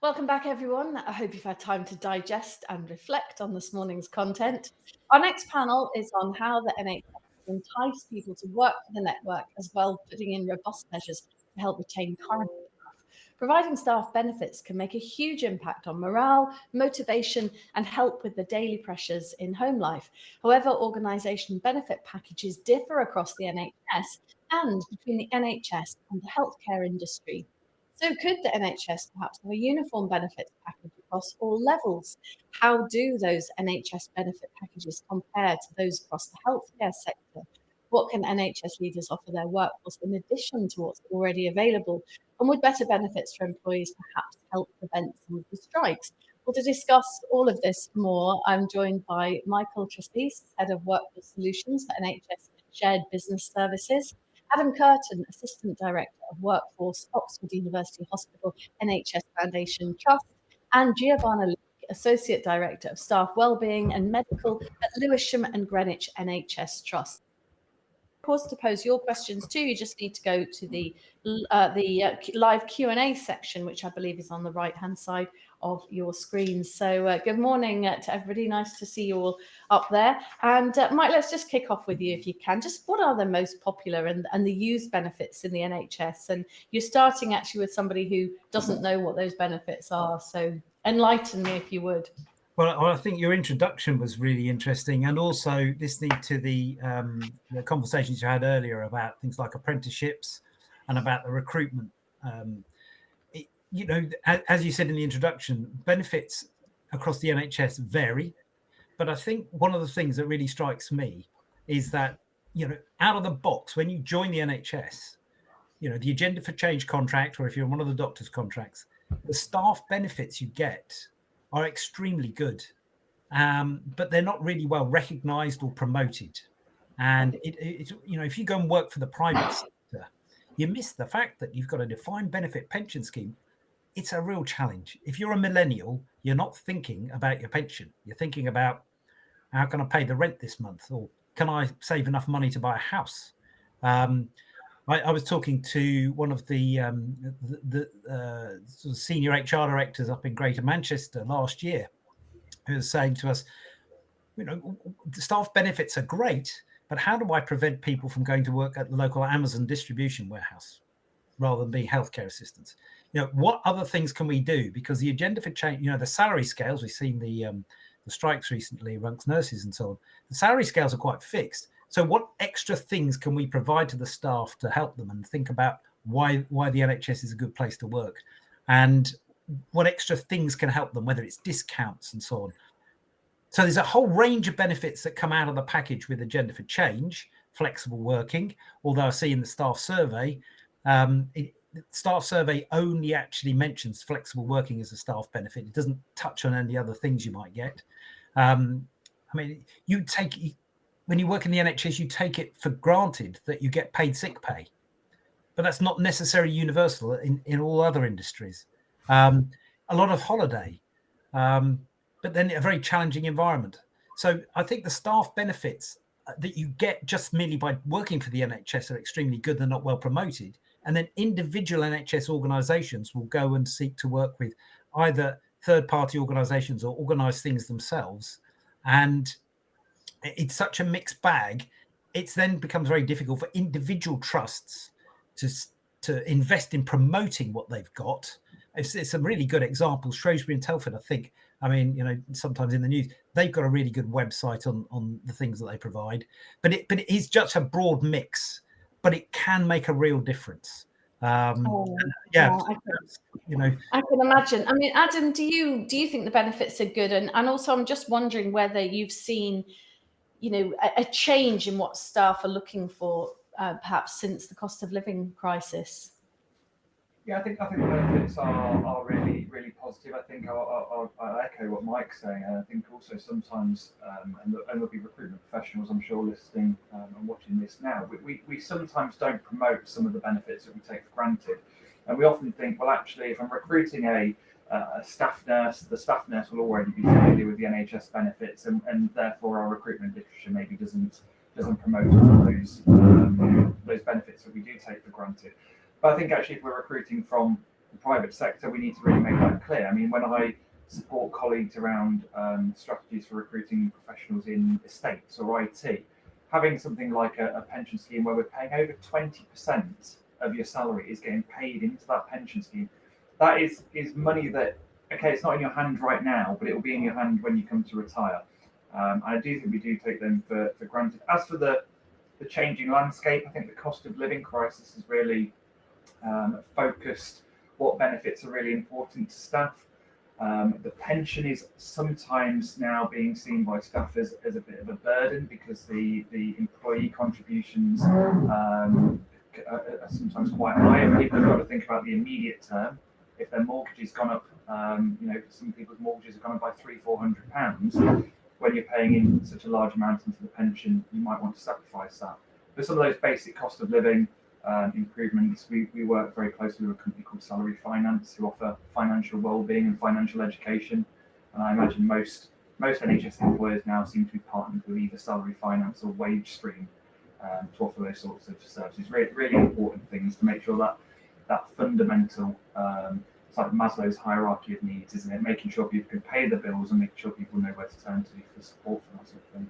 Welcome back, everyone. I hope you've had time to digest and reflect on this morning's content. Our next panel is on how the NHS can entice people to work for the network, as well putting in robust measures to help retain current staff. Providing staff benefits can make a huge impact on morale, motivation, and help with the daily pressures in home life. However, organisation benefit packages differ across the NHS and between the NHS and the healthcare industry. So could the NHS perhaps have a uniform benefits package across all levels? How do those NHS benefit packages compare to those across the healthcare sector? What can NHS leaders offer their workforce in addition to what's already available? And would better benefits for employees perhaps help prevent some of the strikes? Well, to discuss all of this more, I'm joined by Michael Tresise, Head of Workforce Solutions for NHS Shared Business Services, Adam Kirton, Assistant Director of Workforce, Oxford University Hospital NHS Foundation Trust, and Giovanna, Leek, Associate Director of Staff Wellbeing and Medical at Lewisham and Greenwich NHS Trust. Of course, to pose your questions too, you just need to go to the live Q&A section, which I believe is on the right-hand side of your screen. So good morning to everybody. Nice to see you all up there. And Mike, let's just kick off with you if you can. Just what are the most popular and the used benefits in the NHS? And you're starting actually with somebody who doesn't know what those benefits are. So enlighten me if you would. Well, I think your introduction was really interesting, and also listening to the conversations you had earlier about things like apprenticeships and about the recruitment. As you said in the introduction, benefits across the NHS vary, but I think one of the things that really strikes me is that, out of the box, when you join the NHS, the Agenda for Change contract, or if you're on one of the doctor's contracts, the staff benefits you get are extremely good, but they're not really well recognised or promoted. And if you go and work for the private sector, you miss the fact that you've got a defined benefit pension scheme. It's a real challenge. If you're a millennial, you're not thinking about your pension. You're thinking about, how can I pay the rent this month, or can I save enough money to buy a house? I was talking to one of the sort of senior HR directors up in Greater Manchester last year, who was saying to us, the staff benefits are great, but how do I prevent people from going to work at the local Amazon distribution warehouse rather than being healthcare assistants? What other things can we do? Because the Agenda for Change, the salary scales, we've seen the strikes recently amongst nurses and so on. The salary scales are quite fixed. So what extra things can we provide to the staff to help them and think about why the NHS is a good place to work, and what extra things can help them, whether it's discounts and so on. So there's a whole range of benefits that come out of the package with Agenda for Change, flexible working, although I see in the staff survey, staff survey only actually mentions flexible working as a staff benefit. It doesn't touch on any other things you might get. When you work in the NHS, you take it for granted that you get paid sick pay, but that's not necessarily universal in all other industries. A lot of holiday, but then a very challenging environment. So I think the staff benefits that you get just merely by working for the NHS are extremely good. They're not well promoted. And then individual NHS organisations will go and seek to work with either third-party organisations or organise things themselves. And it's such a mixed bag. It then becomes very difficult for individual trusts to invest in promoting what they've got. It's some really good examples. Shrewsbury and Telford, I think. Sometimes in the news, they've got a really good website on the things that they provide. But it is just a broad mix, but it can make a real difference. I can imagine. I mean, Adam, do you think the benefits are good? And also, I'm just wondering whether you've seen, a change in what staff are looking for, perhaps since the cost of living crisis. Yeah, I think the benefits are really, really positive. I think I'll echo what Mike's saying, and I think also sometimes, and there'll be recruitment professionals, I'm sure, listening and watching this now, we sometimes don't promote some of the benefits that we take for granted. And we often think, well, actually, if I'm recruiting a staff nurse, the staff nurse will already be familiar with the NHS benefits, and therefore our recruitment literature maybe doesn't promote all those benefits that we do take for granted. But I think actually if we're recruiting from private sector, we need to really make that clear. I mean, when I support colleagues around strategies for recruiting professionals in estates or IT, having something like a pension scheme where we're paying over 20% of your salary is getting paid into that pension scheme. That is money that, okay, it's not in your hand right now, but it will be in your hand when you come to retire. And I do think we do take them for granted. As for the changing landscape, I think the cost of living crisis has really focused what benefits are really important to staff. The pension is sometimes now being seen by staff as a bit of a burden because the employee contributions are sometimes quite high, and people have got to think about the immediate term. If their mortgage has gone up, some people's mortgages have gone up by £300-400. When you're paying in such a large amount into the pension, you might want to sacrifice that. But some of those basic cost of living improvements, we work very closely with a company called Salary Finance, who offer financial wellbeing and financial education. And I imagine most NHS employers now seem to be partnered with either Salary Finance or Wage Stream to offer those sorts of services. Really important things to make sure that fundamental, it's like Maslow's hierarchy of needs, isn't it? Making sure people can pay the bills and making sure people know where to turn to for support for that sort of thing.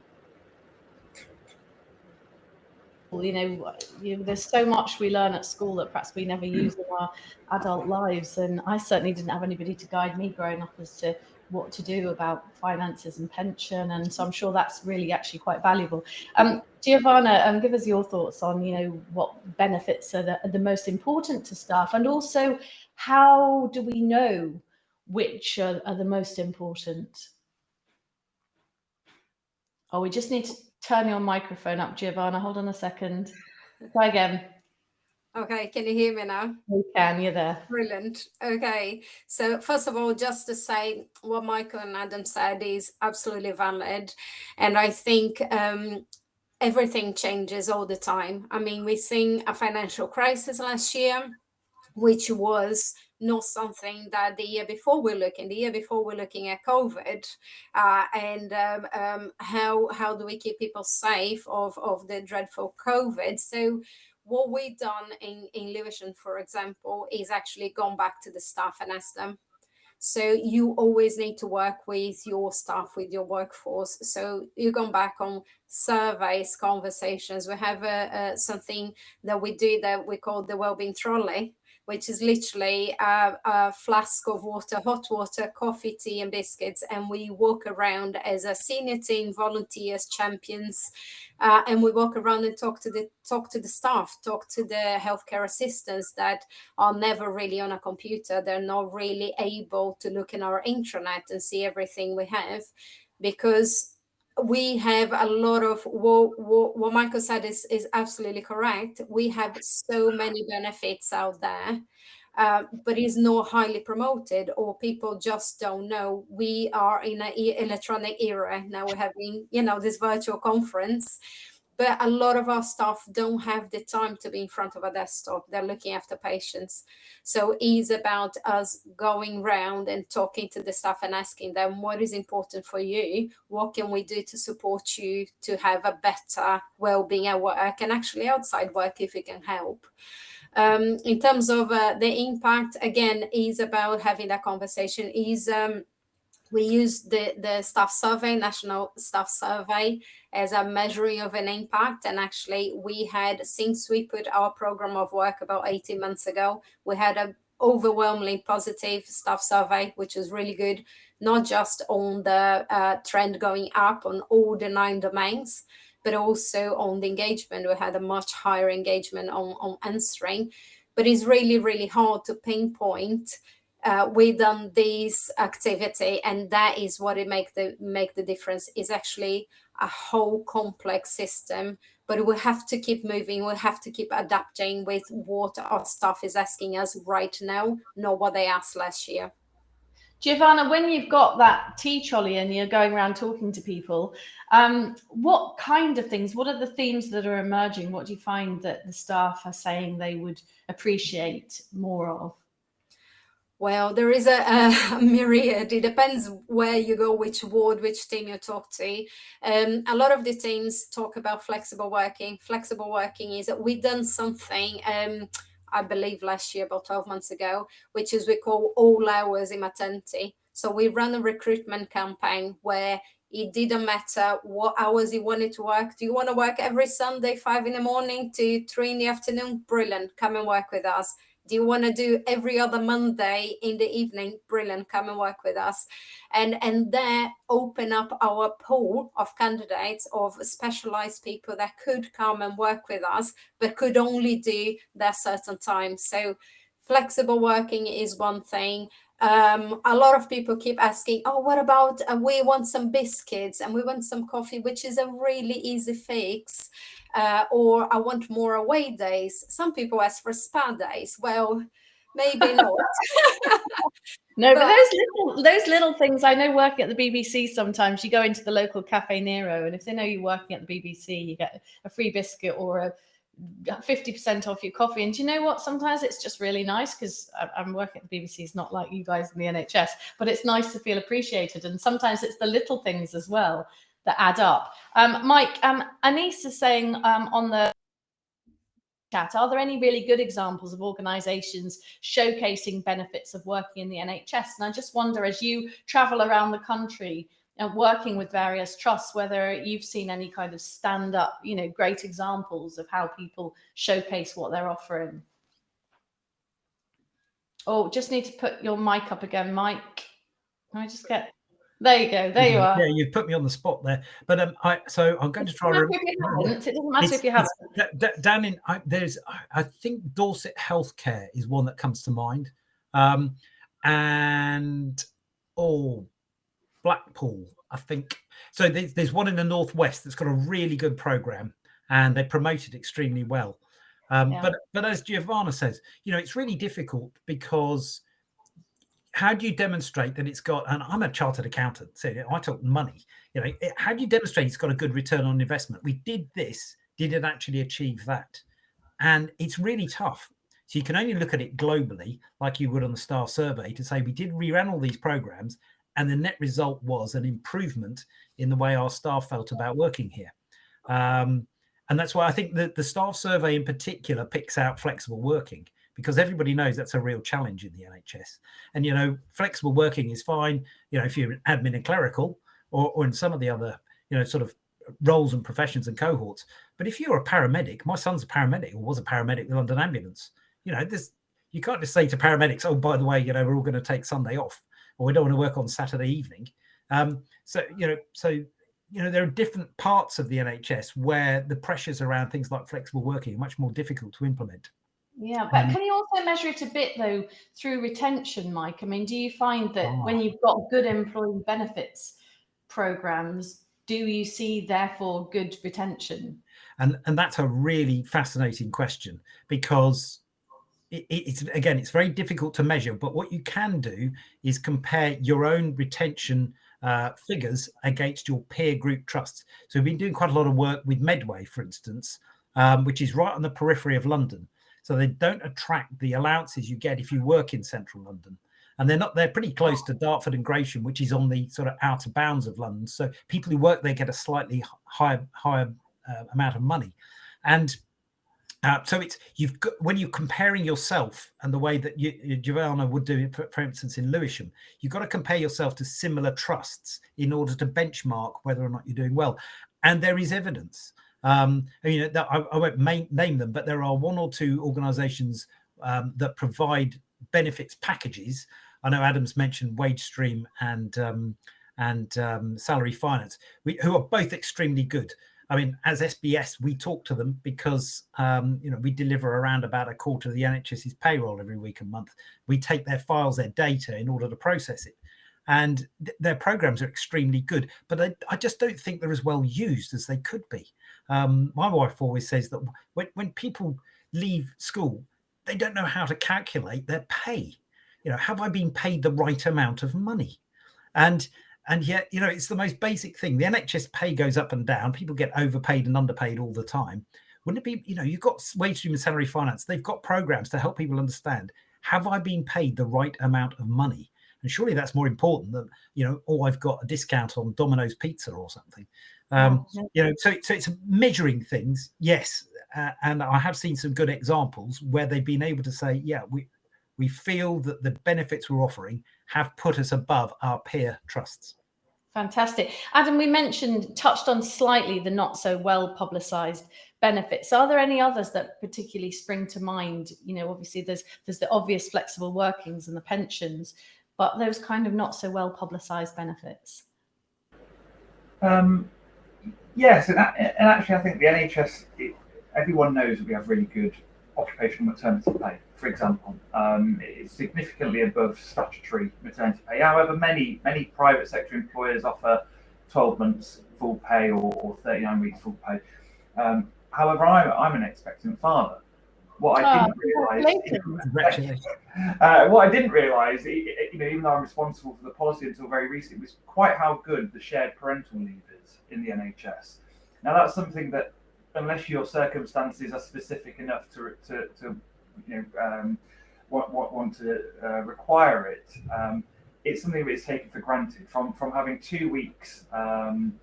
There's so much we learn at school that perhaps we never use in our adult lives, and I certainly didn't have anybody to guide me growing up as to what to do about finances and pension, and so I'm sure that's really actually quite valuable. Giovanna, give us your thoughts on what benefits are the most important to staff, and also how do we know which are the most important? Oh, we just need to turn your microphone up, Giovanna. Hold on a second. Try again. Okay, can you hear me now? We can, you're there. Brilliant. Okay, so first of all, just to say what Michael and Adam said is absolutely valid. And I think everything changes all the time. I mean, we've seen a financial crisis last year, which was not something that the year before we're looking. The year before we're looking at COVID and how do we keep people safe of the dreadful COVID. So what we've done in Lewisham, for example, is actually gone back to the staff and asked them. So you always need to work with your staff, with your workforce. So you've gone back on surveys, conversations. We have something that we do that we call the Wellbeing trolley, which is literally a flask of water, hot water, coffee, tea, and biscuits. And we walk around as a senior team, volunteers, champions, and we walk around and talk to the staff, talk to the healthcare assistants that are never really on a computer. They're not really able to look in our intranet and see everything we have, because we have a lot of what Michael said is absolutely correct. We have so many benefits out there, but it's not highly promoted, or people just don't know. We are in an electronic era now. We're having this virtual conference, but a lot of our staff don't have the time to be in front of a desktop. They're looking after patients. So it's about us going round and talking to the staff and asking them, what is important for you? What can we do to support you to have a better well-being at work and actually outside work if we can help? In terms of the impact, again, is about having that conversation. We use the staff survey, national staff survey, as a measuring of an impact. And actually we had, since we put our program of work about 18 months ago, we had an overwhelmingly positive staff survey, which is really good, not just on the trend going up on all the 9 domains, but also on the engagement. We had a much higher engagement on answering, but it's really, really hard to pinpoint. We've done this activity, and that is what it make the difference. Is actually a whole complex system, but we have to keep moving. We have to keep adapting with what our staff is asking us right now, not what they asked last year. Giovanna, when you've got that tea trolley and you're going around talking to people, what kind of things, what are the themes that are emerging? What do you find that the staff are saying they would appreciate more of? Well, there is a myriad. It depends where you go, which ward, which team you talk to. A lot of the teams talk about flexible working. Flexible working is that we've done something. I believe last year, about 12 months ago, which is we call all hours in maternity. So we run a recruitment campaign where it didn't matter what hours you wanted to work. Do you want to work every Sunday, 5 in the morning to 3 in the afternoon? Brilliant, come and work with us. Do you want to do every other Monday in the evening? Brilliant, come and work with us. And there open up our pool of candidates, of specialized people that could come and work with us, but could only do that certain time. So flexible working is one thing. A lot of people keep asking, oh, what about we want some biscuits and we want some coffee, which is a really easy fix. Or I want more away days. Some people ask for spa days. Well, maybe not. No, but those little things, I know working at the BBC, sometimes you go into the local Cafe Nero, and if they know you're working at the BBC, you get a free biscuit or a 50% off your coffee. And do you know what? Sometimes it's just really nice, because I'm working at the BBC. It's not like you guys in the NHS, but it's nice to feel appreciated. And sometimes it's the little things as well that add up. Mike, Anise is saying on the chat, are there any really good examples of organisations showcasing benefits of working in the NHS? And I just wonder, as you travel around the country and working with various trusts, whether you've seen any kind of stand up, great examples of how people showcase what they're offering. Oh, just need to put your mic up again, Mike. Can I just get... There you go. There you are. Yeah, you've put me on the spot there. But I'm going to try. It doesn't matter if you haven't. Down in I think Dorset Healthcare is one that comes to mind, and Blackpool, I think. So there's one in the northwest that's got a really good program, and they promote it extremely well. But as Giovanna says, it's really difficult, because how do you demonstrate that it's got, and I'm a chartered accountant, so I talk money, how do you demonstrate it's got a good return on investment? We did this, did it actually achieve that? And it's really tough. So you can only look at it globally, like you would on the staff survey, to say we ran all these programs, and the net result was an improvement in the way our staff felt about working here. And that's why I think that the staff survey in particular picks out flexible working, because everybody knows that's a real challenge in the NHS. And, flexible working is fine, if you're admin and clerical, or in some of the other, sort of roles and professions and cohorts. But if you're a paramedic, my son's a paramedic, or was a paramedic with London Ambulance, you can't just say to paramedics, oh, by the way, we're all going to take Sunday off, or we don't want to work on Saturday evening. So there are different parts of the NHS where the pressures around things like flexible working are much more difficult to implement. Yeah, but can you also measure it a bit, though, through retention, Mike? I mean, do you find that when you've got good employee benefits programs, do you see, therefore, good retention? And that's a really fascinating question, because it's very difficult to measure. But what you can do is compare your own retention figures against your peer group trusts. So we've been doing quite a lot of work with Medway, for instance, which is right on the periphery of London. So they don't attract the allowances you get if you work in central London. And they're pretty close to Dartford and Greenwich, which is on the sort of outer bounds of London. So people who work there get a slightly higher amount of money. And so when you're comparing yourself, and the way that Giovanna would do it, for instance, in Lewisham, you've got to compare yourself to similar trusts in order to benchmark whether or not you're doing well. And there is evidence. I won't name them, but there are one or two organisations that provide benefits packages. I know Adam's mentioned WageStream and Salary Finance, who are both extremely good. I mean, as SBS, we talk to them because we deliver around about a quarter of the NHS's payroll every week and month. We take their files, their data, in order to process it. And their programs are extremely good, but I just don't think they're as well used as they could be. My wife always says that when people leave school, they don't know how to calculate their pay. Have I been paid the right amount of money? And yet, it's the most basic thing. The NHS pay goes up and down. People get overpaid and underpaid all the time. Wouldn't it be, you've got WageStream and Salary Finance. They've got programs to help people understand, have I been paid the right amount of money? And surely that's more important than, I've got a discount on Domino's pizza or something. So it's measuring things, yes, and I have seen some good examples where they've been able to say, yeah, we feel that the benefits we're offering have put us above our peer trusts. Fantastic. Adam, we touched on slightly the not so well publicised benefits. Are there any others that particularly spring to mind? Obviously there's the obvious flexible workings and the pensions, but those kind of not so well publicised benefits. Yes, and actually I think the NHS, everyone knows that we have really good occupational maternity pay, for example. It's significantly above statutory maternity pay. However, many private sector employers offer 12 months full pay or 39 weeks full pay. However, I'm an expectant father. What I didn't realise, even though I'm responsible for the policy until very recently, was quite how good the shared parental leave is in the NHS. Now, that's something that, unless your circumstances are specific enough to want to require it, it's something that's taken for granted. From having 2 weeks, from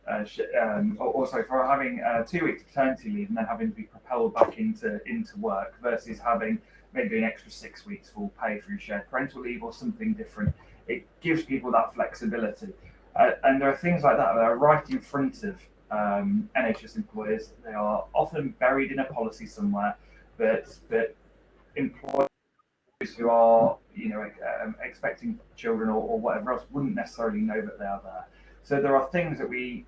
having 2 weeks paternity leave and then having to be propelled back into work versus having maybe an extra 6 weeks full pay through shared parental leave or something different. It gives people that flexibility, and there are things like that are right in front of NHS employers. They are often buried in a policy somewhere, but employers who are expecting children or whatever else wouldn't necessarily know that they are there. So there are things that we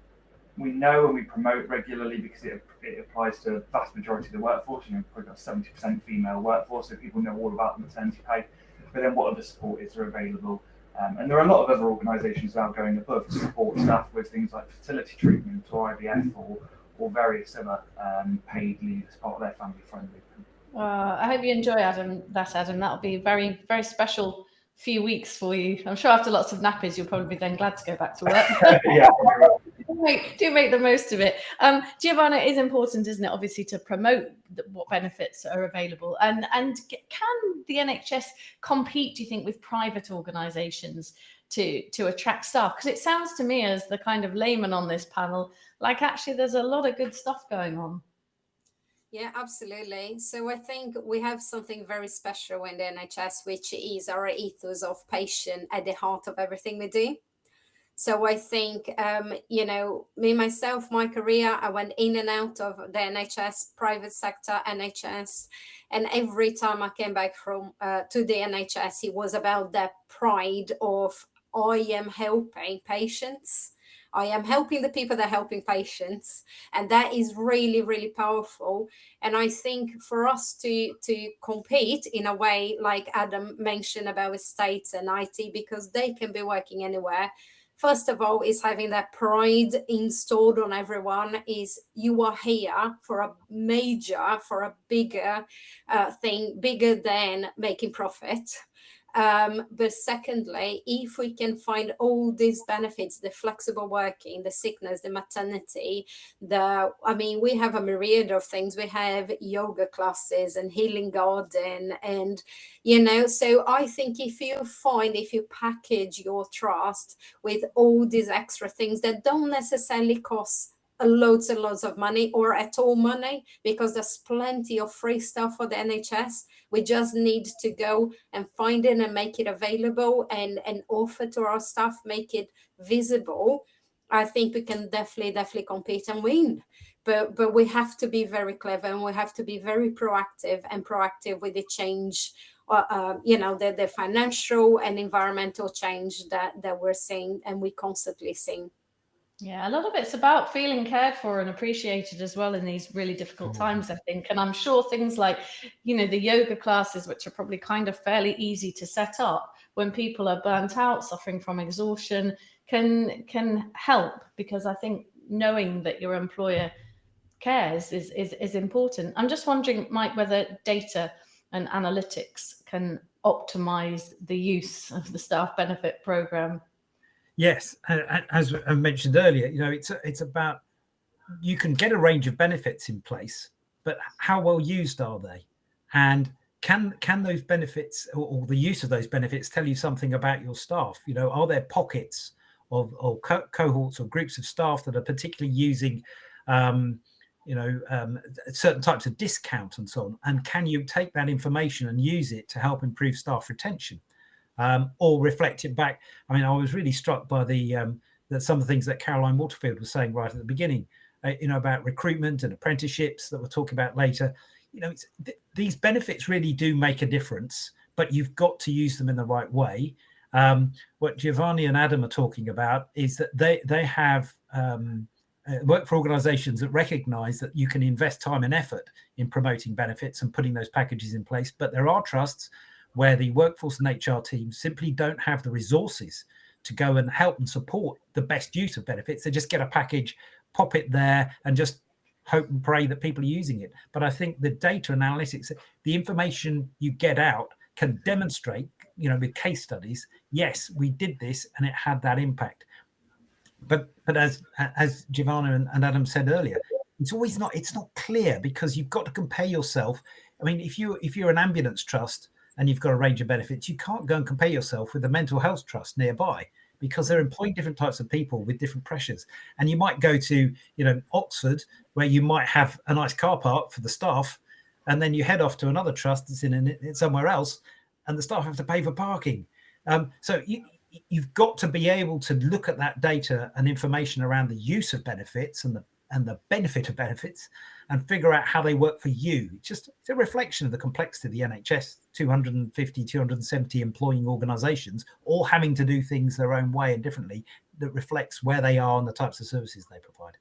know and we promote regularly because it applies to the vast majority of the workforce. We've got 70% female workforce, so people know all about the maternity pay. But then what other support are available? And there are a lot of other organisations now going above to support staff with things like fertility treatment or IVF or various other paid leave as part of their family friendly. I hope you enjoy Adam. That'll be a very, very special few weeks for you. I'm sure after lots of nappies, you'll probably be then glad to go back to work. Yeah. Do make the most of it. Giovanna, it is important, isn't it, obviously, to promote what benefits are available. And can the NHS compete, do you think, with private organisations to attract staff? Because it sounds to me, as the kind of layman on this panel, like actually there's a lot of good stuff going on. Yeah, absolutely. So I think we have something very special in the NHS, which is our ethos of patient at the heart of everything we do. So I think, me, myself, my career, I went in and out of the NHS, private sector, NHS. And every time I came back to the NHS, it was about that pride of I am helping patients. I am helping the people that are helping patients. And that is really, really powerful. And I think for us to compete in a way, like Adam mentioned about estates and IT, because they can be working anywhere. First of all, is having that pride installed on everyone, is you are here for a bigger thing, bigger than making profit. But secondly, if we can find all these benefits, the flexible working, the sickness, the maternity, we have a myriad of things. We have yoga classes and healing garden, and so I think if you package your trust with all these extra things that don't necessarily cost loads and loads of money or at all money, because there's plenty of free stuff for the NHS. We just need to go and find it and make it available and offer to our staff, make it visible. I think we can definitely compete and win. But we have to be very clever, and we have to be very proactive with the change, the financial and environmental change that we're seeing and we constantly seeing. Yeah, a lot of it's about feeling cared for and appreciated as well in these really difficult times, I think. And I'm sure things like, the yoga classes, which are probably kind of fairly easy to set up when people are burnt out, suffering from exhaustion, can help, because I think knowing that your employer cares is important. I'm just wondering, Mike, whether data and analytics can optimize the use of the staff benefit programme. Yes, as I mentioned earlier, it's about, you can get a range of benefits in place, but how well used are they? And can those benefits or the use of those benefits tell you something about your staff? Are there pockets cohorts or groups of staff that are particularly using certain types of discount and so on, and can you take that information and use it to help improve staff retention, or reflect it back? I mean, I was really struck by that some of the things that Caroline Waterfield was saying right at the beginning, about recruitment and apprenticeships that we'll talk about later. These benefits really do make a difference, but you've got to use them in the right way. What Giovanna and Adam are talking about is that they have work for organisations that recognise that you can invest time and effort in promoting benefits and putting those packages in place. But there are trusts where the workforce and HR teams simply don't have the resources to go and help and support the best use of benefits. They just get a package, pop it there, and just hope and pray that people are using it. But I think the data analytics, the information you get out, can demonstrate, with case studies, yes, we did this and it had that impact. But as Giovanna and Adam said earlier, it's not clear, because you've got to compare yourself. I mean, if you're an ambulance trust and you've got a range of benefits, you can't go and compare yourself with a mental health trust nearby, because they're employing different types of people with different pressures. And you might go to, Oxford, where you might have a nice car park for the staff, and then you head off to another trust that's in somewhere else, and the staff have to pay for parking. So you've got to be able to look at that data and information around the use of benefits and the benefit of benefits, and figure out how they work for you. It's a reflection of the complexity of the NHS, 250, 270 employing organisations, all having to do things their own way and differently, that reflects where they are and the types of services they provide.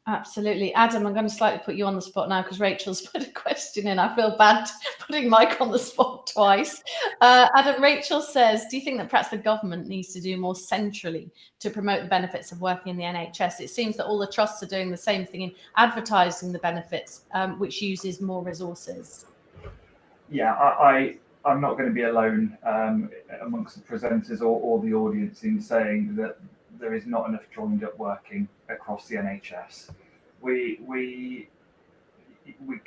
Absolutely. Adam, I'm going to slightly put you on the spot now, because Rachel's put a question in. I feel bad putting Mike on the spot twice. Adam, Rachel says, do you think that perhaps the government needs to do more centrally to promote the benefits of working in the NHS? It seems that all the trusts are doing the same thing in advertising the benefits, which uses more resources. Yeah, I'm not going to be alone amongst the presenters or the audience in saying that there is not enough joined up working across the NHS. We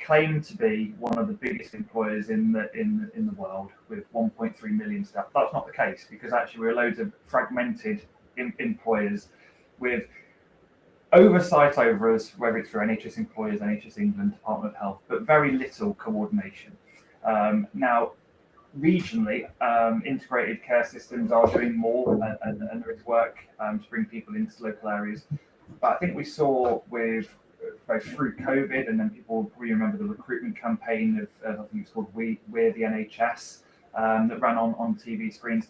claim to be one of the biggest employers in the world with 1.3 million staff. That's not the case, because actually we're loads of fragmented employers with oversight over us, whether it's for NHS employers, NHS England, Department of Health, but very little coordination. Now, regionally, integrated care systems are doing more, and there is work to bring people into local areas. But I think we saw with both through COVID, and then people probably remember the recruitment campaign of I think it's called We're the NHS, that ran on TV screens.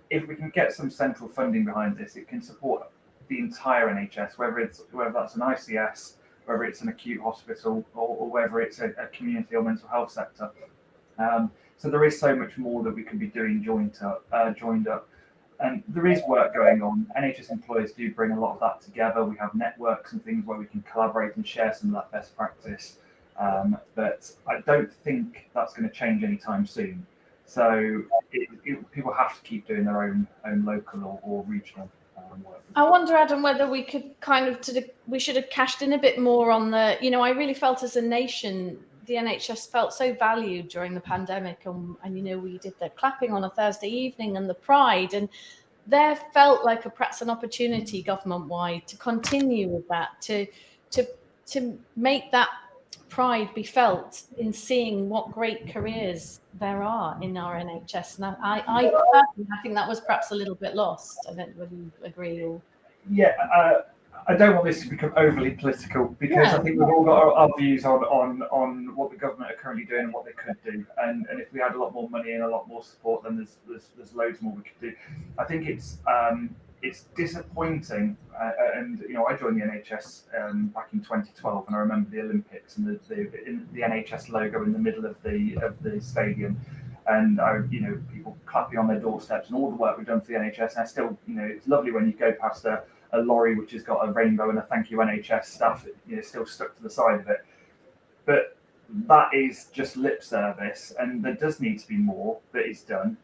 If we can get some central funding behind this, it can support the entire NHS, whether that's an ICS, whether it's an acute hospital, or whether it's a community or mental health sector. So there is so much more that we can be doing joined up. And there is work going on. NHS employers do bring a lot of that together. We have networks and things where we can collaborate and share some of that best practice. But I don't think that's going to change anytime soon. So people have to keep doing their own local or regional work. I wonder, Adam, whether we could we should have cashed in a bit more on the, I really felt as a nation, the NHS felt so valued during the pandemic, and we did the clapping on a Thursday evening and the pride, and there felt like perhaps an opportunity government-wide to continue with that, to make that pride be felt in seeing what great careers there are in our NHS. And I think that was perhaps a little bit lost. I don't know whether you agree or... Yeah, I don't want this to become overly political, because I think we've all got our views on what the government are currently doing and what they could do. And if we had a lot more money and a lot more support, then there's loads more we could do. I think it's disappointing. And I joined the NHS back in 2012, and I remember the Olympics and the NHS logo in the middle of the stadium. And people clapping on their doorsteps and all the work we've done for the NHS. And I still, it's lovely when you go past a lorry which has got a rainbow and a thank you NHS stuff, still stuck to the side of it. But that is just lip service, and there does need to be more that is done,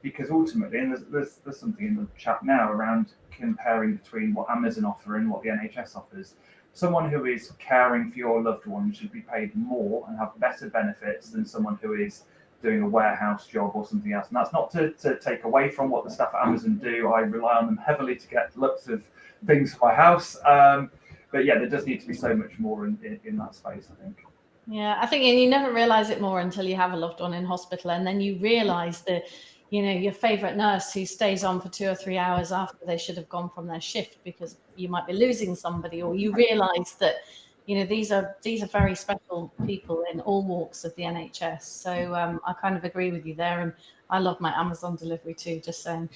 because ultimately, and there's something in the chat now around comparing between what Amazon offer and what the NHS offers. Someone who is caring for your loved one should be paid more and have better benefits than someone who is doing a warehouse job or something else. And that's not to take away from what the staff at Amazon do. I rely on them heavily to get lots of things for my house. But yeah, there does need to be so much more in that space, I think. Yeah, I think, and you never realize it more until you have a loved one in hospital, and then you realize that, you know, your favorite nurse who stays on for 2 or 3 hours after they should have gone from their shift because you might be losing somebody, or you realize that, you know, these are very special people in all walks of the NHS. So I kind of agree with you there, and I love my Amazon delivery too, just saying.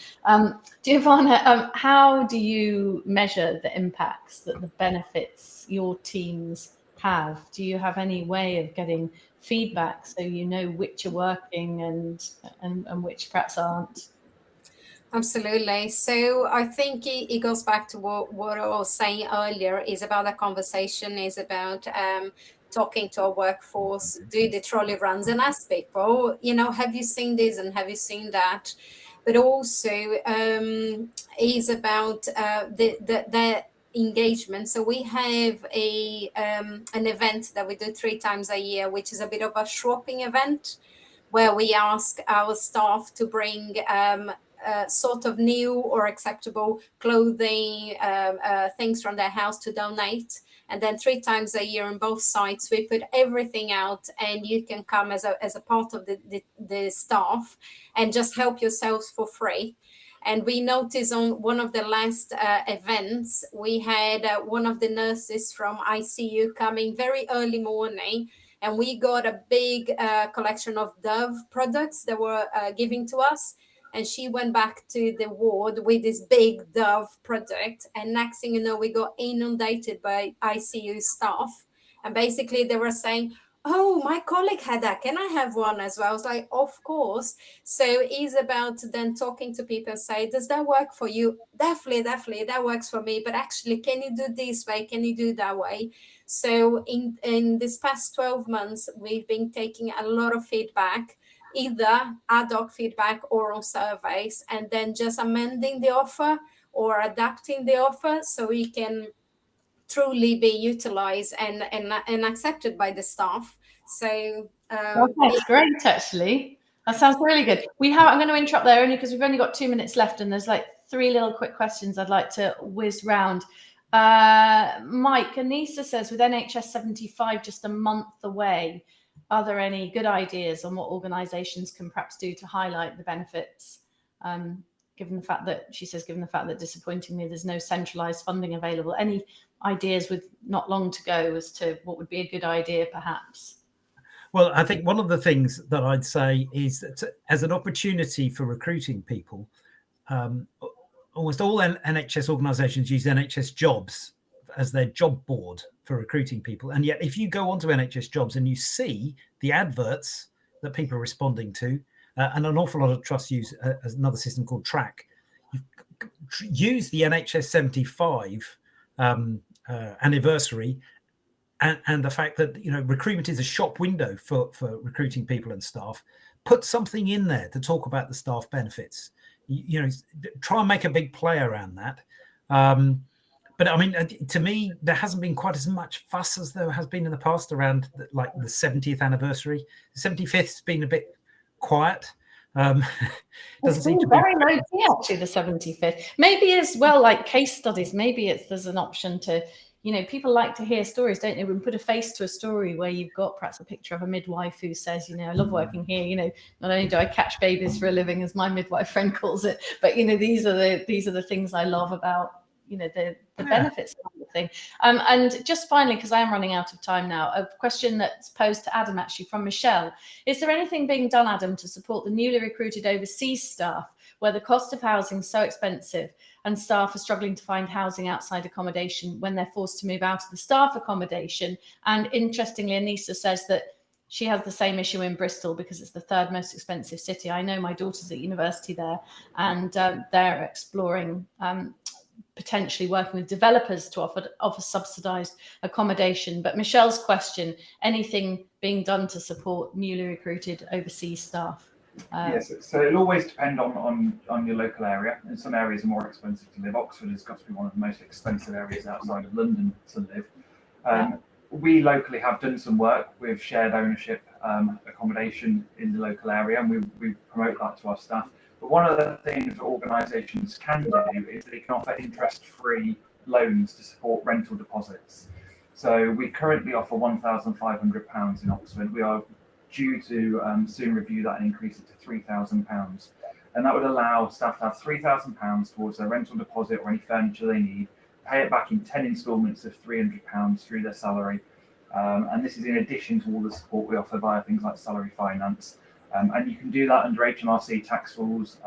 Giovanna, how do you measure the impacts that the benefits your teams have? Do you have any way of getting feedback so you know which are working and which perhaps aren't? Absolutely. So I think it goes back to what I was saying earlier, is about a conversation, is about talking to our workforce, do the trolley runs and ask people, you know, have you seen this and have you seen that? But also is about the engagement. So we have an event that we do 3 times a year, which is a bit of a shopping event, where we ask our staff to bring sort of new or acceptable clothing, things from their house to donate. And then 3 times a year on both sites, we put everything out, and you can come as a part of the staff and just help yourselves for free. And we noticed on one of the last events, we had one of the nurses from ICU coming very early morning, and we got a big collection of Dove products that were giving to us. And she went back to the ward with this big Dove product. And next thing you know, we got inundated by ICU staff. And basically they were saying, oh, my colleague had that. Can I have one as well? I was like, of course. So it's about then talking to people and say, does that work for you? Definitely, that works for me. But actually, can you do this way? Can you do that way? So in this past 12 months, we've been taking a lot of feedback, either ad hoc feedback or on surveys, and then just amending the offer or adapting the offer so we can truly be utilized and accepted by the staff. So That's great, actually. That sounds really good. I'm going to interrupt there only because we've only got 2 minutes left, and there's like 3 little quick questions I'd like to whiz round. Mike, Anissa says, with NHS 75 just a month away, are there any good ideas on what organisations can perhaps do to highlight the benefits? Given the fact that, she says, given the fact that disappointingly there's no centralised funding available, any ideas with not long to go as to what would be a good idea perhaps? Well, I think one of the things that I'd say is that as an opportunity for recruiting people, almost all NHS organisations use NHS Jobs as their job board for recruiting people. And yet if you go onto NHS Jobs and you see the adverts that people are responding to, and an awful lot of trusts use another system called Track, use the NHS 75 anniversary and the fact that, you know, recruitment is a shop window for recruiting people and staff. Put something in there to talk about the staff benefits. You know, try and make a big play around that. But I mean, to me, there hasn't been quite as much fuss as there has been in the past around like the 70th anniversary. The 75th has been a bit quiet. Doesn't seem to be very low key, actually, the 75th. Maybe as well, like case studies, maybe there's an option to, you know, people like to hear stories, don't they? We can put a face to a story where you've got perhaps a picture of a midwife who says, you know, I love working here. You know, not only do I catch babies for a living, as my midwife friend calls it, but, you know, these are the things I love about, you know, the benefits of the thing. And just finally, because I am running out of time now, a question that's posed to Adam, actually, from Michelle. Is there anything being done, Adam, to support the newly recruited overseas staff where the cost of housing is so expensive and staff are struggling to find housing outside accommodation when they're forced to move out of the staff accommodation? And interestingly, Anissa says that she has the same issue in Bristol because it's the 3rd most expensive city. I know my daughter's at university there, and they're exploring potentially working with developers to offer subsidised accommodation. But Michelle's question, anything being done to support newly recruited overseas staff? Yes, so it'll always depend on your local area. And some areas are more expensive to live. Oxford has got to be one of the most expensive areas outside of London to live. We locally have done some work with shared ownership accommodation in the local area, and we promote that to our staff. But one of the things that organisations can do is they can offer interest-free loans to support rental deposits. So we currently offer £1,500 in Oxford. We are due to soon review that and increase it to £3,000. And that would allow staff to have £3,000 towards their rental deposit or any furniture they need, pay it back in 10 instalments of £300 through their salary. And this is in addition to all the support we offer via things like salary finance. And you can do that under HMRC tax rules,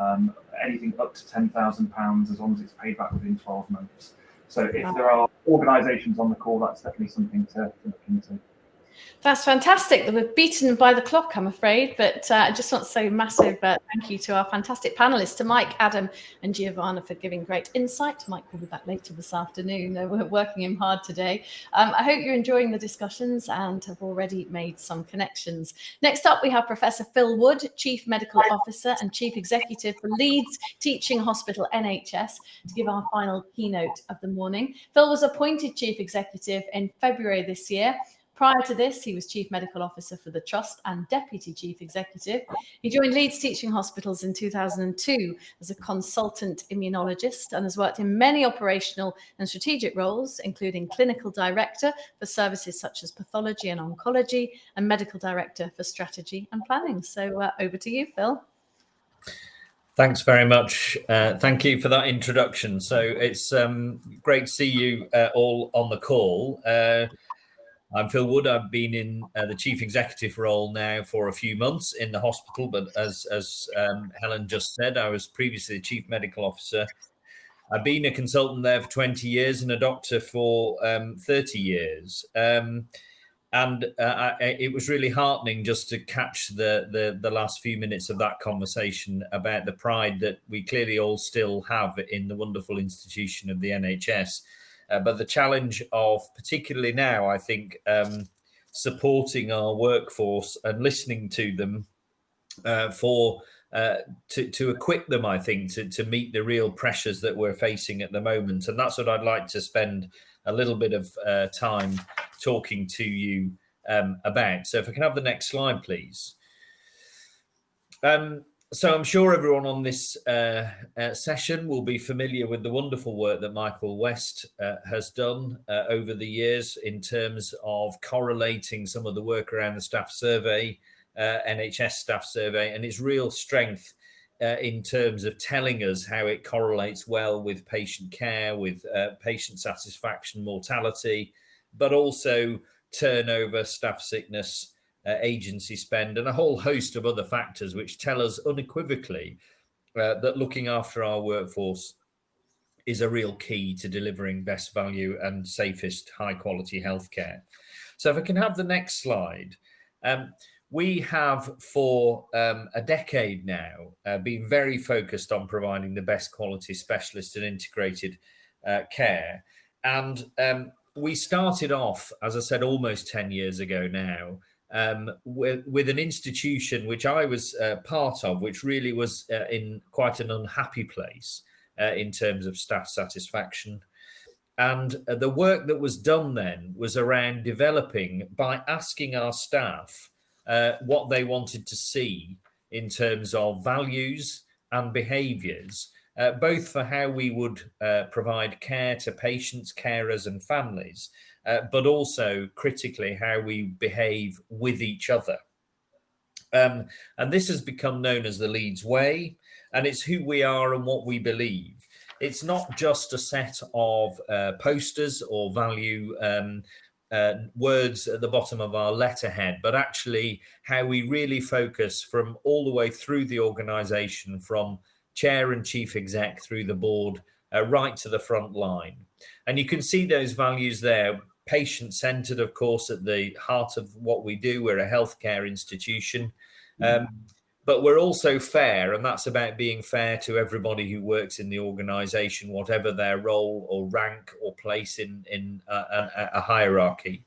anything up to £10,000 as long as it's paid back within 12 months. So if there are organisations on the call, that's definitely something to look into. That's fantastic. We're beaten by the clock, I'm afraid, but I just want to say a massive thank you to our fantastic panelists, to Mike, Adam and Giovanna for giving great insight. Mike will be back later this afternoon. We're working him hard today. I hope you're enjoying the discussions and have already made some connections. Next up, we have Professor Phil Wood, Chief Medical Officer and Chief Executive for Leeds Teaching Hospital NHS, to give our final keynote of the morning. Phil was appointed Chief Executive in February this year. Prior to this, he was Chief Medical Officer for the Trust and Deputy Chief Executive. He joined Leeds Teaching Hospitals in 2002 as a consultant immunologist and has worked in many operational and strategic roles, including Clinical Director for services such as pathology and oncology and Medical Director for strategy and planning. So over to you, Phil. Thanks very much. Thank you for that introduction. So it's great to see you all on the call. I'm Phil Wood. I've been in the chief executive role now for a few months in the hospital, but as Helen just said, I was previously the chief medical officer. I've been a consultant there for 20 years and a doctor for 30 years. It was really heartening just to catch the last few minutes of that conversation about the pride that we clearly all still have in the wonderful institution of the NHS. But the challenge of, particularly now, I think, supporting our workforce and listening to them to equip them, I think, to meet the real pressures that we're facing at the moment. And that's what I'd like to spend a little bit of time talking to you about. So if I can have the next slide, please. So I'm sure everyone on this session will be familiar with the wonderful work that Michael West has done over the years in terms of correlating some of the work around the staff survey, NHS staff survey, and its real strength in terms of telling us how it correlates well with patient care, with patient satisfaction, mortality, but also turnover, staff sickness, agency spend, and a whole host of other factors which tell us unequivocally that looking after our workforce is a real key to delivering best value and safest high quality healthcare. So if I can have the next slide. We have for a decade now been very focused on providing the best quality specialist and integrated care. And we started off, as I said, almost 10 years ago now, with an institution which I was part of, which really was in quite an unhappy place in terms of staff satisfaction. And the work that was done then was around developing, by asking our staff what they wanted to see in terms of values and behaviours, both for how we would provide care to patients, carers and families, but also critically how we behave with each other. And this has become known as the Leeds Way, and it's who we are and what we believe. It's not just a set of posters or value words at the bottom of our letterhead, but actually how we really focus from all the way through the organisation, from chair and chief exec through the board, right to the front line. And you can see those values there. Patient-centred, of course, at the heart of what we do. We're a healthcare institution, but we're also fair, and that's about being fair to everybody who works in the organisation, whatever their role or rank or place in a hierarchy.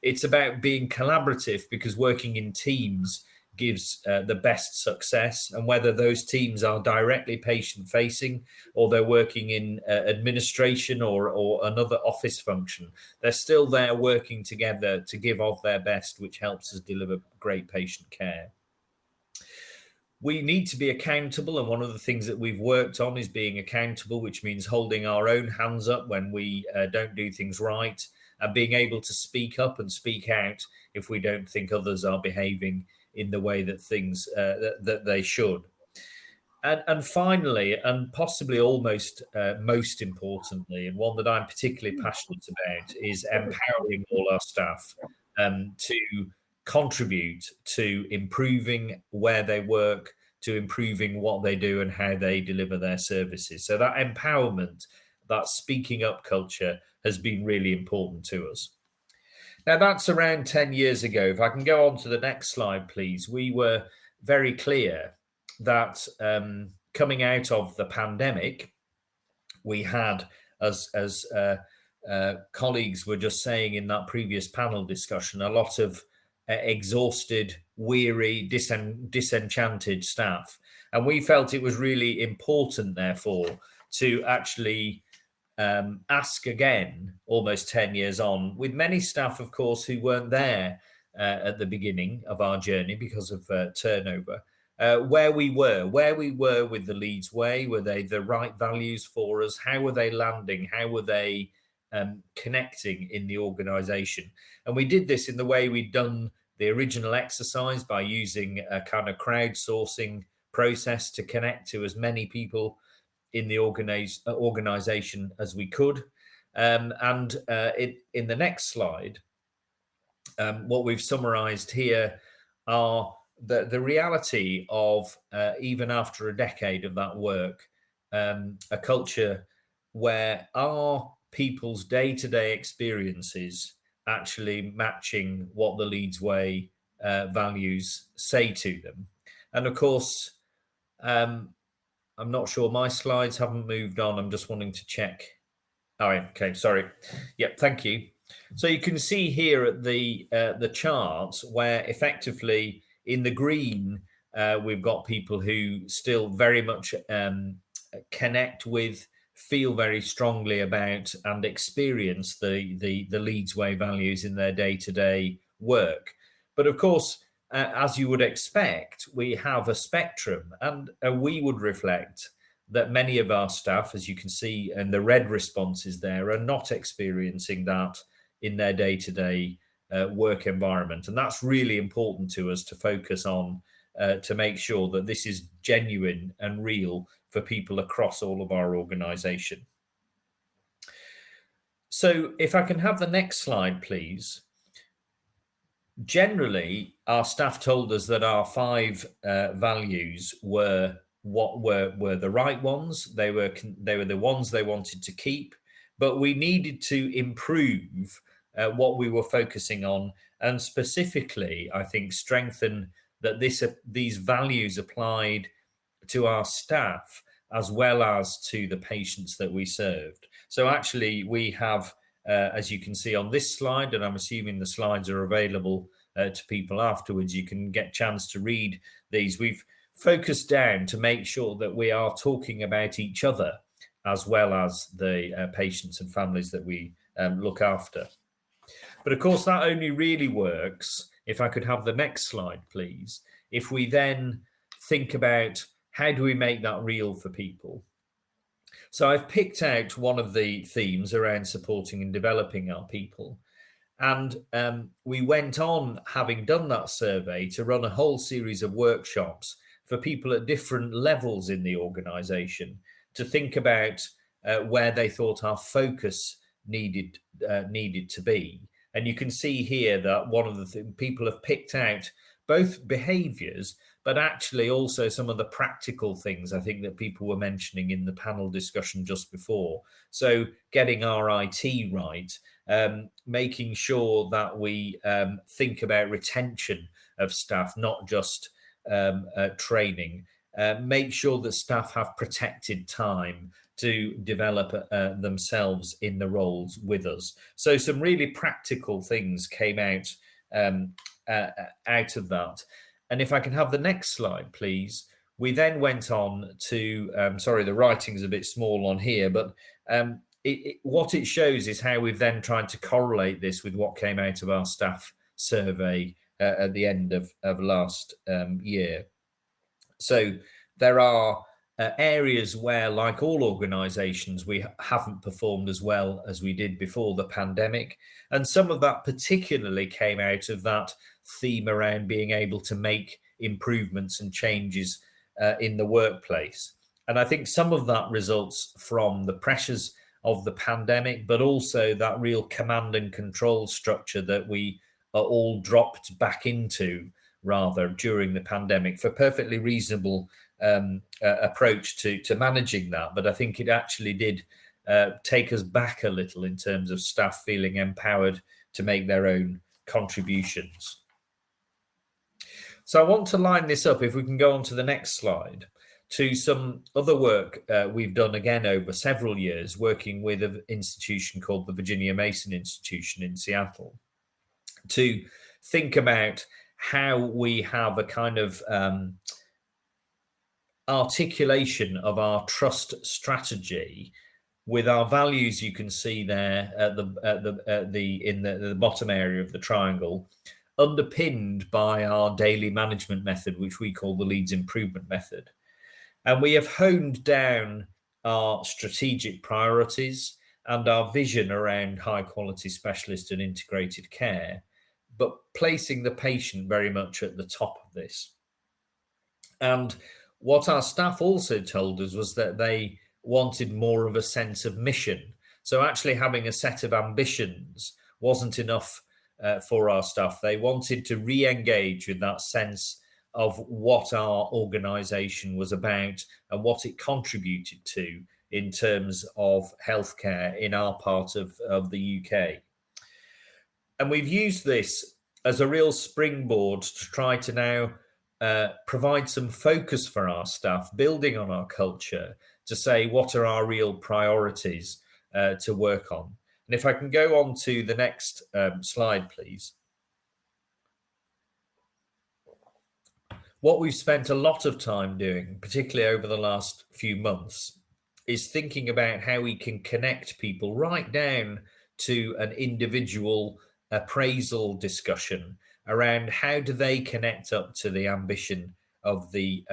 It's about being collaborative, because working in teams gives the best success, and whether those teams are directly patient facing or they're working in administration or another office function, they're still there working together to give of their best, which helps us deliver great patient care. We need to be accountable, and one of the things that we've worked on is being accountable, which means holding our own hands up when we don't do things right, and being able to speak up and speak out if we don't think others are behaving in the way that things that they should. And finally, and possibly almost most importantly, and one that I'm particularly passionate about, is empowering all our staff to contribute to improving where they work, to improving what they do and how they deliver their services. So that empowerment, that speaking up culture has been really important to us. Now, that's around 10 years ago. If I can go on to the next slide, please. We were very clear that coming out of the pandemic, we had, as colleagues were just saying in that previous panel discussion, a lot of exhausted, weary, disenchanted staff. And we felt it was really important, therefore, to actually ask again, almost 10 years on, with many staff, of course, who weren't there at the beginning of our journey because of turnover, where we were with the Leeds Way. Were they the right values for us? How were they landing? How were they connecting in the organisation? And we did this in the way we'd done the original exercise, by using a kind of crowdsourcing process to connect to as many people in the organisation as we could. In the next slide, what we've summarised here are the reality of, even after a decade of that work, a culture where our people's day-to-day experiences actually matching what the Leeds Way values say to them. And of course, I'm not sure, my slides haven't moved on. I'm just wanting to check. Oh, okay, sorry. Yep, thank you. So you can see here at the charts where effectively in the green, we've got people who still very much connect with, feel very strongly about, and experience the Leeds Way values in their day-to-day work. But of course, as you would expect, we have a spectrum, and we would reflect that many of our staff, as you can see, and the red responses there, are not experiencing that in their day-to-day work environment. And that's really important to us to focus on, to make sure that this is genuine and real for people across all of our organisation. So if I can have the next slide, please. Generally, our staff told us that our 5 values were the right ones. They were the ones they wanted to keep, but we needed to improve what we were focusing on, and specifically, I think, strengthen that these values applied to our staff as well as to the patients that we served. So actually, we have, as you can see on this slide, and I'm assuming the slides are available to people afterwards, you can get a chance to read these. We've focused down to make sure that we are talking about each other as well as the patients and families that we look after. But of course, that only really works, if I could have the next slide, please, if we then think about how do we make that real for people. So I've picked out one of the themes around supporting and developing our people. And we went on, having done that survey, to run a whole series of workshops for people at different levels in the organisation to think about where they thought our focus needed to be. And you can see here that one of the people have picked out both behaviours, but actually also some of the practical things I think that people were mentioning in the panel discussion just before. So getting our IT right, making sure that we think about retention of staff, not just training, make sure that staff have protected time to develop themselves in the roles with us. So some really practical things came out of that. And if I can have the next slide, please. We then went on to, sorry, the writing's a bit small on here, but what it shows is how we've then tried to correlate this with what came out of our staff survey at the end of last year. So there are areas where, like all organisations, we haven't performed as well as we did before the pandemic. And some of that particularly came out of that theme around being able to make improvements and changes in the workplace. And I think some of that results from the pressures of the pandemic, but also that real command and control structure that we are all dropped back into rather during the pandemic for perfectly reasonable approach to managing that. But I think it actually did take us back a little in terms of staff feeling empowered to make their own contributions. So I want to line this up, if we can go on to the next slide, to some other work we've done again over several years, working with an institution called the Virginia Mason Institution in Seattle, to think about how we have a kind of articulation of our trust strategy with our values. You can see there at the bottom area of the triangle, underpinned by our daily management method, which we call the Leeds Improvement Method. And we have honed down our strategic priorities and our vision around high quality specialist and integrated care, but placing the patient very much at the top of this. And what our staff also told us was that they wanted more of a sense of mission. So actually having a set of ambitions wasn't enough for our staff. They wanted to re-engage with that sense of what our organisation was about and what it contributed to in terms of healthcare in our part of the UK. And we've used this as a real springboard to try to now provide some focus for our staff, building on our culture, to say what are our real priorities to work on. And if I can go on to the next slide, please. What we've spent a lot of time doing, particularly over the last few months, is thinking about how we can connect people right down to an individual appraisal discussion around how do they connect up to the ambition of the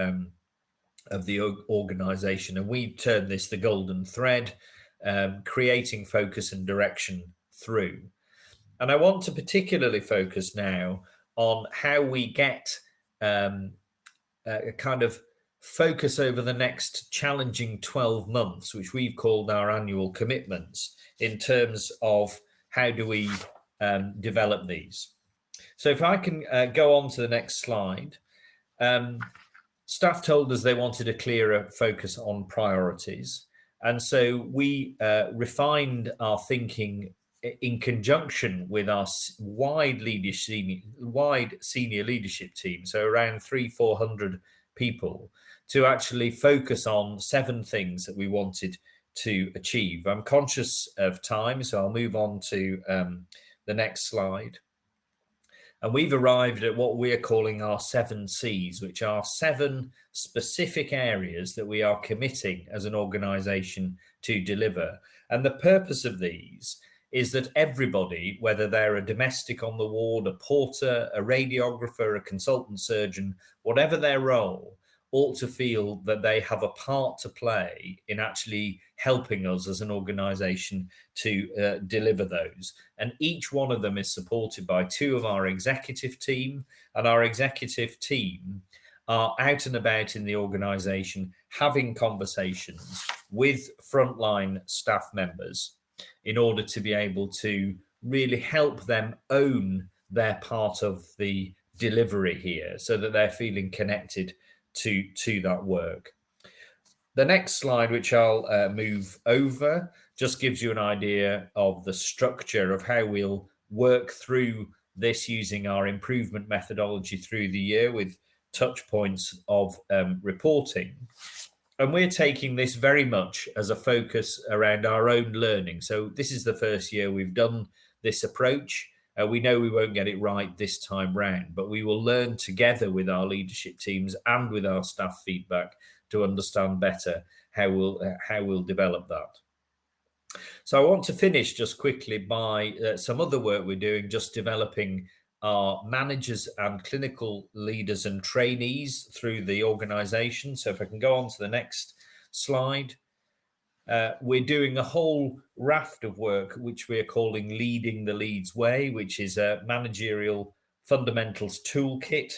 organisation. And we term this the golden thread, creating focus and direction through. And I want to particularly focus now on how we get a kind of focus over the next challenging 12 months, which we've called our annual commitments, in terms of how do we develop these. So if I can go on to the next slide. Staff told us they wanted a clearer focus on priorities. And so we refined our thinking in conjunction with our wide senior leadership team, so around 300-400 people, to actually focus on 7 things that we wanted to achieve. I'm conscious of time, so I'll move on to the next slide. And we've arrived at what we're calling our 7 C's, which are 7 specific areas that we are committing as an organisation to deliver. And the purpose of these is that everybody, whether they're a domestic on the ward, a porter, a radiographer, a consultant surgeon, whatever their role, ought to feel that they have a part to play in actually helping us as an organisation to deliver those. And each one of them is supported by 2 of our executive team, and our executive team are out and about in the organisation having conversations with frontline staff members in order to be able to really help them own their part of the delivery here, so that they're feeling connected to that work. The next slide, which I'll move over, just gives you an idea of the structure of how we'll work through this using our improvement methodology through the year, with touch points of reporting. And we're taking this very much as a focus around our own learning. So this is the first year we've done this approach. We know we won't get it right this time round, but we will learn together with our leadership teams and with our staff feedback to understand better how we'll develop that. So I want to finish just quickly by some other work we're doing, just developing are managers and clinical leaders and trainees through the organisation. So if I can go on to the next slide. We're doing a whole raft of work, which we're calling Leading the Leads Way, which is a managerial fundamentals toolkit,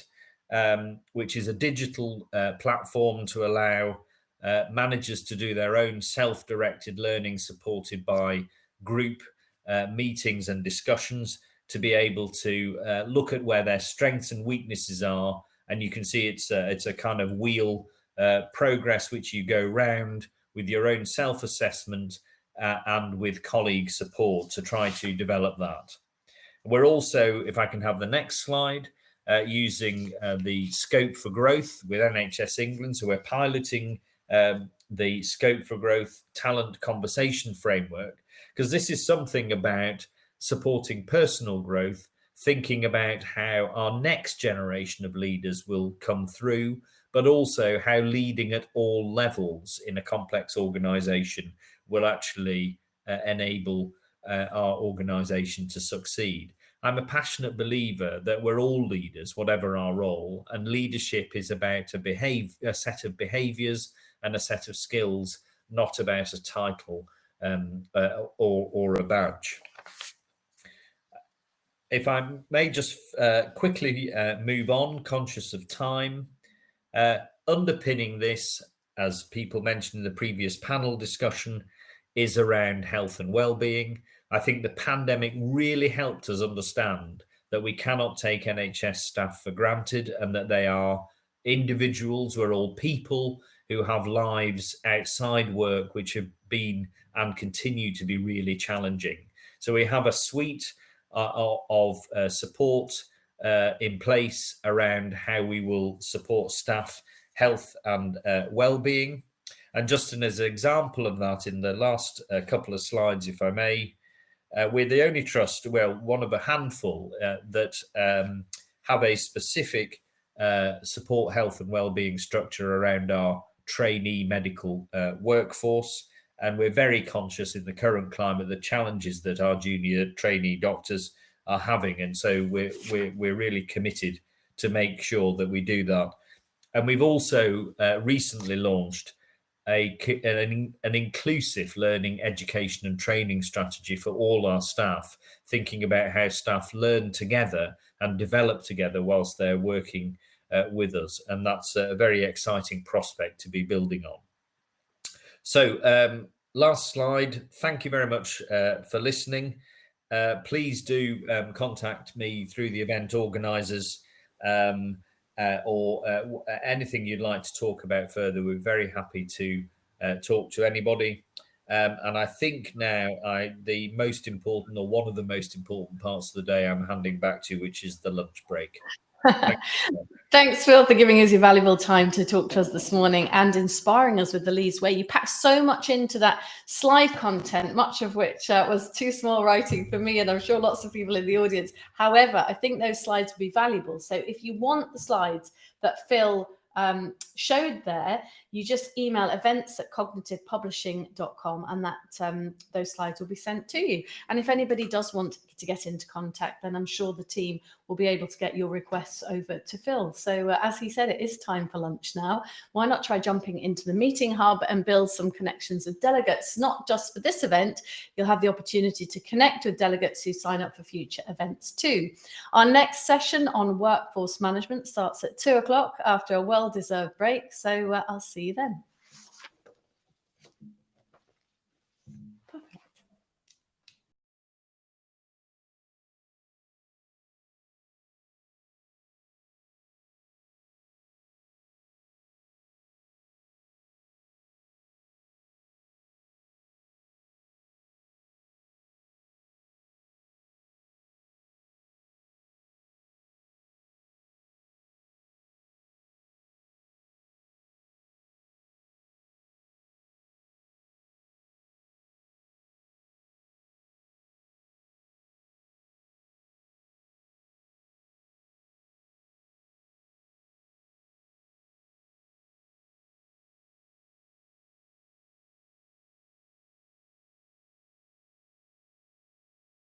which is a digital platform to allow managers to do their own self-directed learning, supported by group meetings and discussions, to be able to look at where their strengths and weaknesses are. And you can see it's a kind of wheel progress, which you go round with your own self-assessment and with colleague support to try to develop that. We're also, if I can have the next slide, using the Scope for Growth with NHS England. So we're piloting the Scope for Growth talent conversation framework, because this is something about supporting personal growth, thinking about how our next generation of leaders will come through, but also how leading at all levels in a complex organisation will actually enable our organisation to succeed. I'm a passionate believer that we're all leaders, whatever our role, and leadership is about a set of behaviours and a set of skills, not about a title or a badge. If I may just quickly move on, conscious of time, underpinning this, as people mentioned in the previous panel discussion, is around health and well-being. I think the pandemic really helped us understand that we cannot take NHS staff for granted, and that they are individuals. We're all people who have lives outside work, which have been and continue to be really challenging. So we have a suite of support in place around how we will support staff health and well-being. And just as an example of that, in the last couple of slides, if I may, we're the only trust, well, one of a handful that have a specific support health and well-being structure around our trainee medical workforce. And we're very conscious in the current climate the challenges that our junior trainee doctors are having. And so we're really committed to make sure that we do that. And we've also recently launched an inclusive learning, education and training strategy for all our staff, thinking about how staff learn together and develop together whilst they're working with us. And that's a very exciting prospect to be building on. So last slide. Thank you very much for listening. Please do contact me through the event organisers or anything you'd like to talk about further. We're very happy to talk to anybody. And I think now the most important, or one of the most important parts of the day, I'm handing back to, which is the lunch break. Thanks, Phil, for giving us your valuable time to talk to us this morning and inspiring us with the Leads Way. You packed so much into that slide content, much of which was too small writing for me, and I'm sure lots of people in the audience. However, I think those slides will be valuable. So if you want the slides that Phil showed there, you just email events@cognitivepublishing.com, and that those slides will be sent to you. And if anybody does want to get into contact, then I'm sure the team will be able to get your requests over to Phil. So as he said, it is time for lunch now. Why not try jumping into the meeting hub and build some connections with delegates, not just for this event. You'll have the opportunity to connect with delegates who sign up for future events too. Our next session on workforce management starts at 2 o'clock after a well-deserved break. So I'll see you then.